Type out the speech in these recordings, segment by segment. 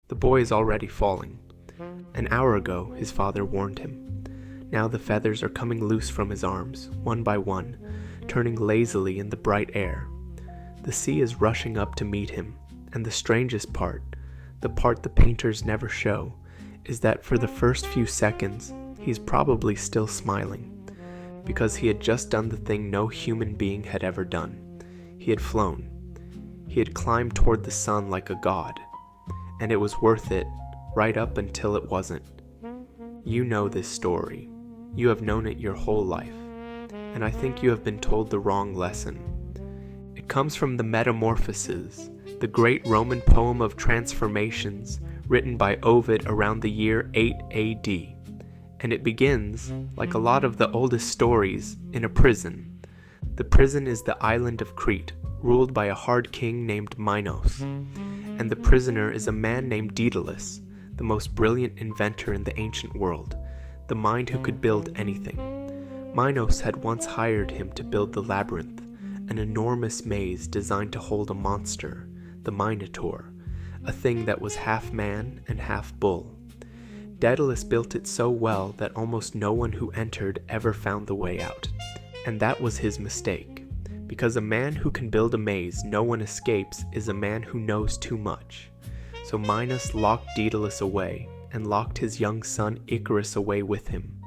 The boy is already falling. An hour ago, his father warned him. Now the feathers are coming loose from his arms, one by one, turning lazily in the bright air. The sea is rushing up to meet him, and the strangest part, the part the painters never show, is that for the first few seconds, he's probably still smiling, because he had just done the thing no human being had ever done. He had flown. He had climbed toward the sun like a god, and it was worth it, right up until it wasn't. You know this story. You have known it your whole life, and I think you have been told the wrong lesson. It comes from the Metamorphoses, the great Roman poem of transformations written by Ovid around the year 8 AD, and it begins, like a lot of the oldest stories, in a prison. The prison is the island of Crete, ruled by a hard king named Minos, and the prisoner is a man named Daedalus, the most brilliant inventor in the ancient world, the mind who could build anything. Minos had once hired him to build the labyrinth, an enormous maze designed to hold a monster, the Minotaur, a thing that was half man and half bull. Daedalus built it so well that almost no one who entered ever found the way out. And that was his mistake, because a man who can build a maze no one escapes is a man who knows too much. So Minos locked Daedalus away, and locked his young son Icarus away with him,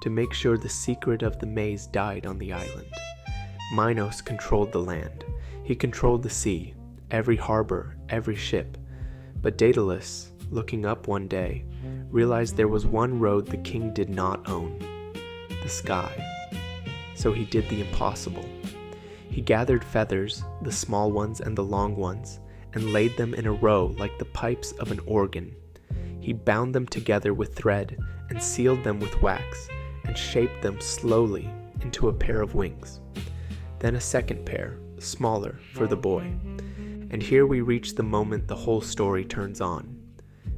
to make sure the secret of the maze died on the island. Minos controlled the land. He controlled the sea, every harbor, every ship. But Daedalus, looking up one day, realized there was one road the king did not own: the sky. So he did the impossible. He gathered feathers, the small ones and the long ones, and laid them in a row like the pipes of an organ. He bound them together with thread and sealed them with wax, and shaped them slowly into a pair of wings. Then a second pair, smaller, for the boy. And here we reach the moment the whole story turns on.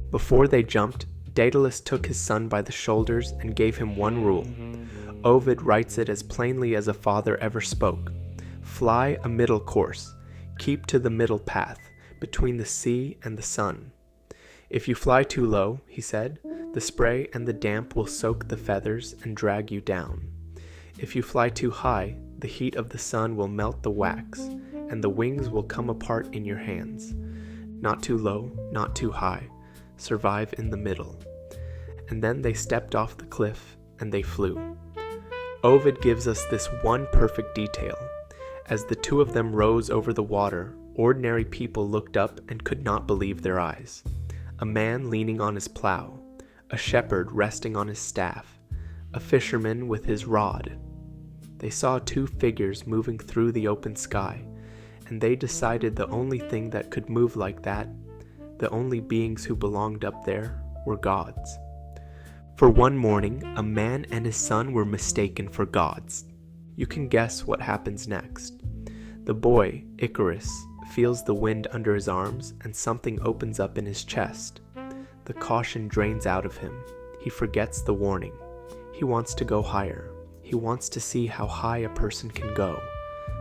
Before they jumped, Daedalus took his son by the shoulders and gave him one rule. Ovid writes it as plainly as a father ever spoke. Fly a middle course. Keep to the middle path, between the sea and the sun. If you fly too low, he said, the spray and the damp will soak the feathers and drag you down. If you fly too high, the heat of the sun will melt the wax, and the wings will come apart in your hands. Not too low, not too high. Survive in the middle. And then they stepped off the cliff, and they flew. Ovid gives us this one perfect detail. As the two of them rose over the water, ordinary people looked up and could not believe their eyes. A man leaning on his plow, a shepherd resting on his staff, a fisherman with his rod. They saw two figures moving through the open sky, and they decided the only thing that could move like that, the only beings who belonged up there, were gods. For one morning, a man and his son were mistaken for gods. You can guess what happens next. The boy, Icarus, feels the wind under his arms, and something opens up in his chest. The caution drains out of him. He forgets the warning. He wants to go higher. He wants to see how high a person can go.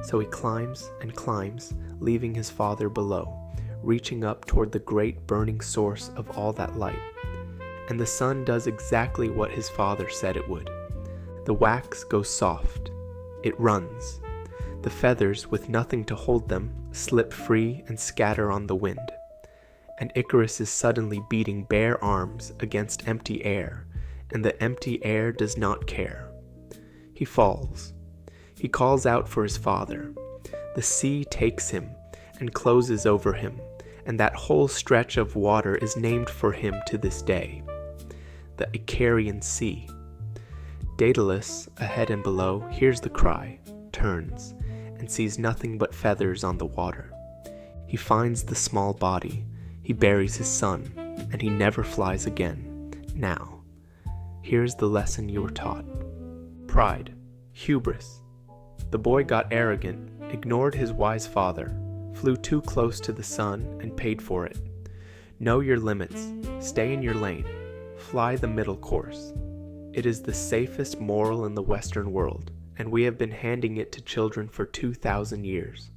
So he climbs and climbs, leaving his father below, reaching up toward the great burning source of all that light. And the son does exactly what his father said it would. The wax goes soft. It runs. The feathers, with nothing to hold them, slip free and scatter on the wind. And Icarus is suddenly beating bare arms against empty air, and the empty air does not care. He falls. He calls out for his father. The sea takes him and closes over him, and that whole stretch of water is named for him to this day, the Icarian Sea. Daedalus, ahead and below, hears the cry, turns, and sees nothing but feathers on the water. He finds the small body, he buries his son, and he never flies again. Now, here's the lesson you were taught. Pride, hubris. The boy got arrogant, ignored his wise father, flew too close to the sun, and paid for it. Know your limits, stay in your lane, fly the middle course. It is the safest moral in the Western world, and we have been handing it to children for 2,000 years.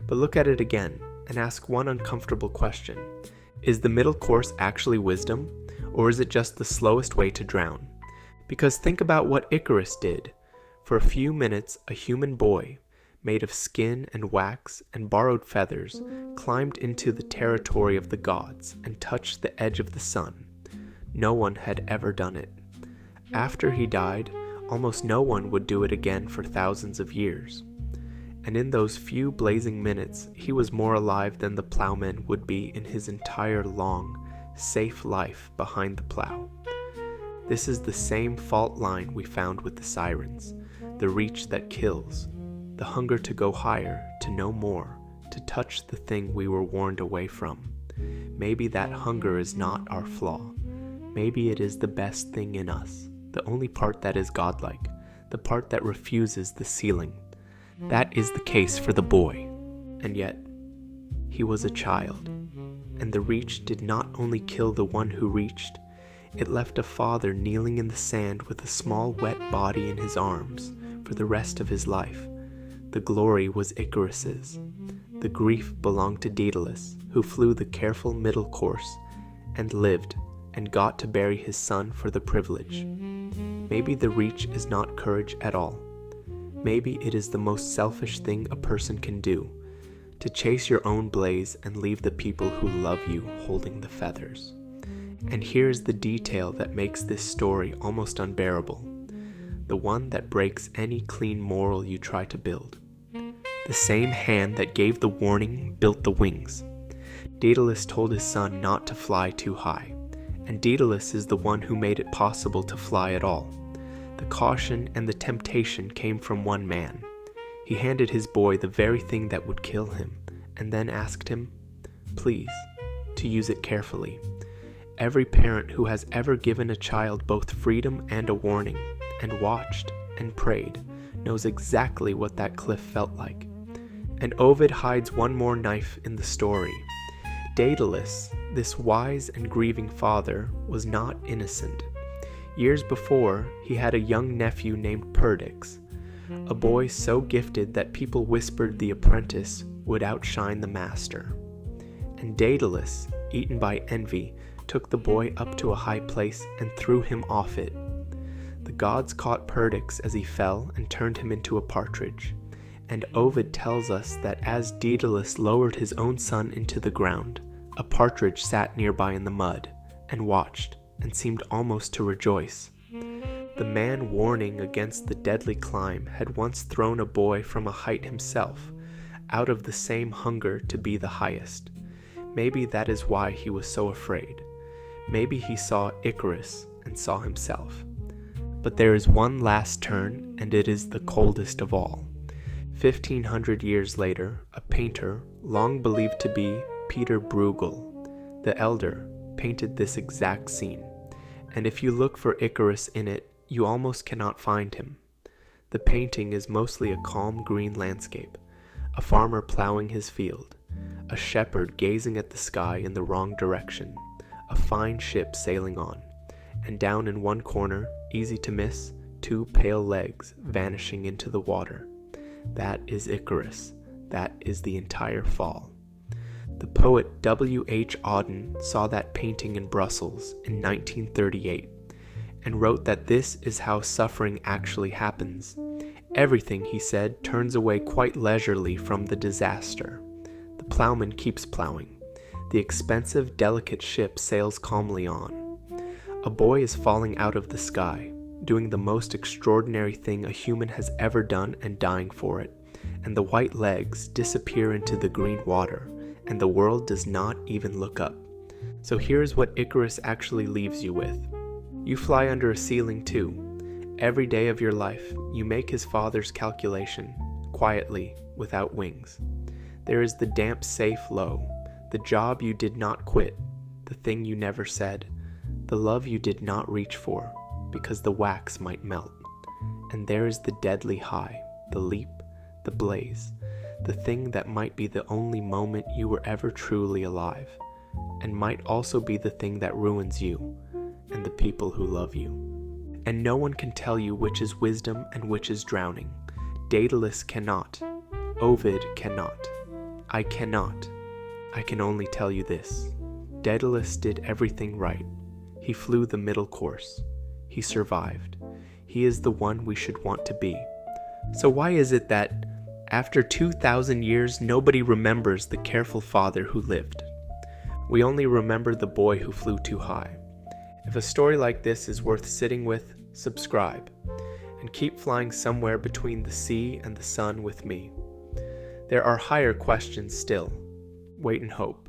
But look at it again, and ask one uncomfortable question. Is the middle course actually wisdom, or is it just the slowest way to drown? Because think about what Icarus did. For a few minutes, a human boy, made of skin and wax and borrowed feathers, climbed into the territory of the gods and touched the edge of the sun. No one had ever done it. After he died, almost no one would do it again for thousands of years. And in those few blazing minutes, he was more alive than the plowman would be in his entire long, safe life behind the plow. This is the same fault line we found with the sirens, the reach that kills, the hunger to go higher, to know more, to touch the thing we were warned away from. Maybe that hunger is not our flaw. Maybe it is the best thing in us, the only part that is godlike, the part that refuses the ceiling. That is the case for the boy. And yet, he was a child, and the reach did not only kill the one who reached, it left a father kneeling in the sand with a small wet body in his arms for the rest of his life. The glory was Icarus's. The grief belonged to Daedalus, who flew the careful middle course and lived and got to bury his son for the privilege. Maybe the reach is not courage at all. Maybe it is the most selfish thing a person can do, to chase your own blaze and leave the people who love you holding the feathers. And here's the detail that makes this story almost unbearable, the one that breaks any clean moral you try to build. The same hand that gave the warning built the wings. Daedalus told his son not to fly too high, and Daedalus is the one who made it possible to fly at all. The caution and the temptation came from one man. He handed his boy the very thing that would kill him, and then asked him, please, to use it carefully. Every parent who has ever given a child both freedom and a warning, and watched and prayed, knows exactly what that cliff felt like. And Ovid hides one more knife in the story. Daedalus, this wise and grieving father, was not innocent. Years before, he had a young nephew named Perdix, a boy so gifted that people whispered the apprentice would outshine the master. And Daedalus, eaten by envy, took the boy up to a high place and threw him off it. The gods caught Perdix as he fell and turned him into a partridge. And Ovid tells us that as Daedalus lowered his own son into the ground, a partridge sat nearby in the mud and watched and seemed almost to rejoice. The man warning against the deadly climb had once thrown a boy from a height himself, out of the same hunger to be the highest. Maybe that is why he was so afraid. Maybe he saw Icarus and saw himself. But there is one last turn, and it is the coldest of all. 1,500 years later, a painter, long believed to be Peter Bruegel, the elder, painted this exact scene. And if you look for Icarus in it, you almost cannot find him. The painting is mostly a calm green landscape, a farmer plowing his field, a shepherd gazing at the sky in the wrong direction, a fine ship sailing on, and down in one corner, easy to miss, two pale legs vanishing into the water. That is Icarus. That is the entire fall. The poet W.H. Auden saw that painting in Brussels in 1938 and wrote that this is how suffering actually happens. Everything, he said, turns away quite leisurely from the disaster. The plowman keeps plowing. The expensive, delicate ship sails calmly on. A boy is falling out of the sky, doing the most extraordinary thing a human has ever done and dying for it, and the white legs disappear into the green water, and the world does not even look up. So here's what Icarus actually leaves you with. You fly under a ceiling too. Every day of your life, you make his father's calculation, quietly, without wings. There is the damp safe low, the job you did not quit, the thing you never said, the love you did not reach for, because the wax might melt. And there is the deadly high, the leap, the blaze, the thing that might be the only moment you were ever truly alive, and might also be the thing that ruins you and the people who love you. And no one can tell you which is wisdom and which is drowning. Daedalus cannot. Ovid cannot. I cannot. I can only tell you this. Daedalus did everything right. He flew the middle course. He survived. He is the one we should want to be. So why is it that, after 2,000 years, nobody remembers the careful father who lived? We only remember the boy who flew too high. If a story like this is worth sitting with, subscribe, and keep flying somewhere between the sea and the sun with me. There are higher questions still. Wait and hope.